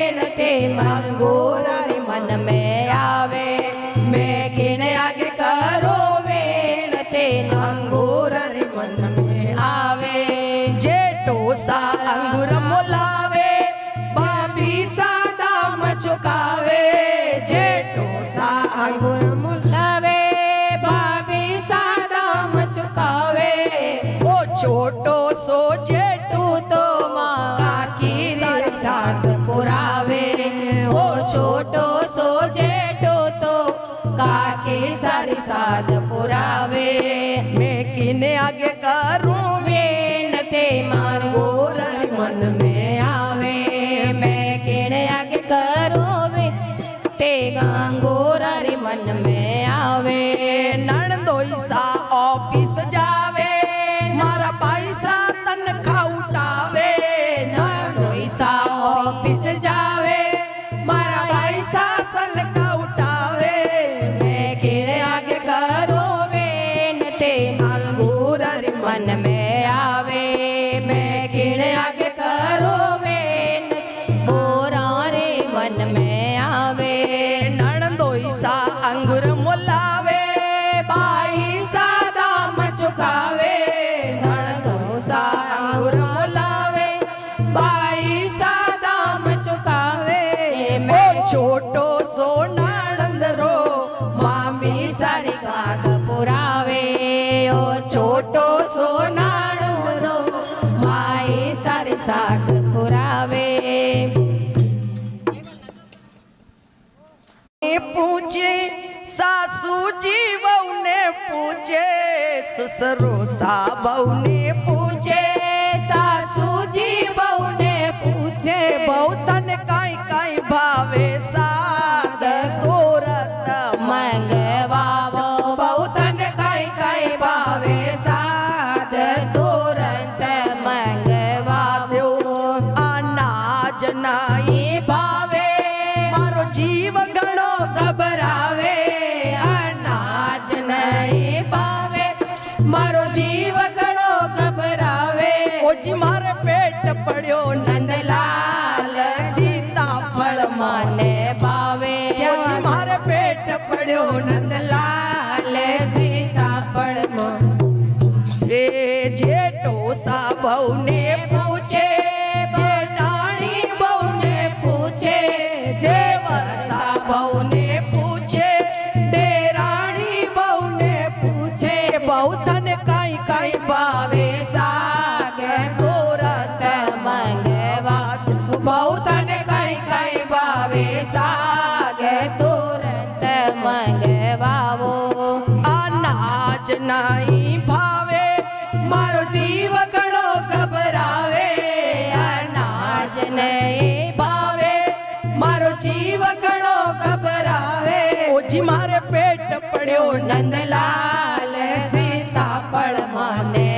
ते मंगूरारी मन में आवे मैं किने आगे करो वेण ते मंगूरारी मन में आवे जेठो सा अंगूर मोलावे बाबी सा दाम चुकावे जेठो सा अंगूर मुलावे बाबी सा दाम चुकावे ओ छोटो सो जेठू तो काकी रे साथ पुरावे ओ छोटो सो जेठो तो काकी सारी साथ पुरावे मैं किने आगे करूं वेन ते मंगूरारी मन में आवे मैं किने आगे करूं वे ते गंगूरारी मन में आवे नणंदोई सा ऑफिस जावे मारा पैसा तनखा उठावे नणंदोई सा ऑफिस जावे मारा पैसा तनखा उठावे मैं किने आगे करो वेन ते मंगूरारी मन में आवे मैं किने आगे करो वेन बोरारे मन में आवे नणंदोई सा अंगूर मोलावे बाई सा दाम चुकावे नणंदो सा अंगूर मोलावे बाई सा दाम चुकावे ओ छोटो सो नणंदरो मामी सारी साग पुरावे ओ छोटो सो नाणंदरो माई सारी साग पुरावे पूछे सासू जी बहू ने पूछे ससुरो सा बहू ने पूछे सासू जी बहू ने पूछे बहू तन काई काई भावे साद तोरत मंगवावो बहुतन काई काई भावे साध तुरंत मंगवावो अनाज नाई भावे मारो जीव गणो घबरावे अनाज नहीं भावे मारो जीव घणो घबरावे ओ जी मारे पेट पड़ियो नंदलाल सीताफल माने भावे ओ जी मारे पेट पड़ियो नंदलाल सीताफल माने ए जेठो सा बहू ने पूछे जेठानी बहू ने पूछे जेवर सा बहू ने पूछे देरानी बहू ने पूछे बहू तन काई काई भावे साग तुरंत मंगवा बहुतन काई काई भावे साग तुरंत मंगवावो अनाज नाई भावे मारो जीव घणो घबरावे अनाज नहीं भावे मारो जीव घणो घबरावे ओ जी मारे पेट पड़ियो नंदलाल सीताफल माने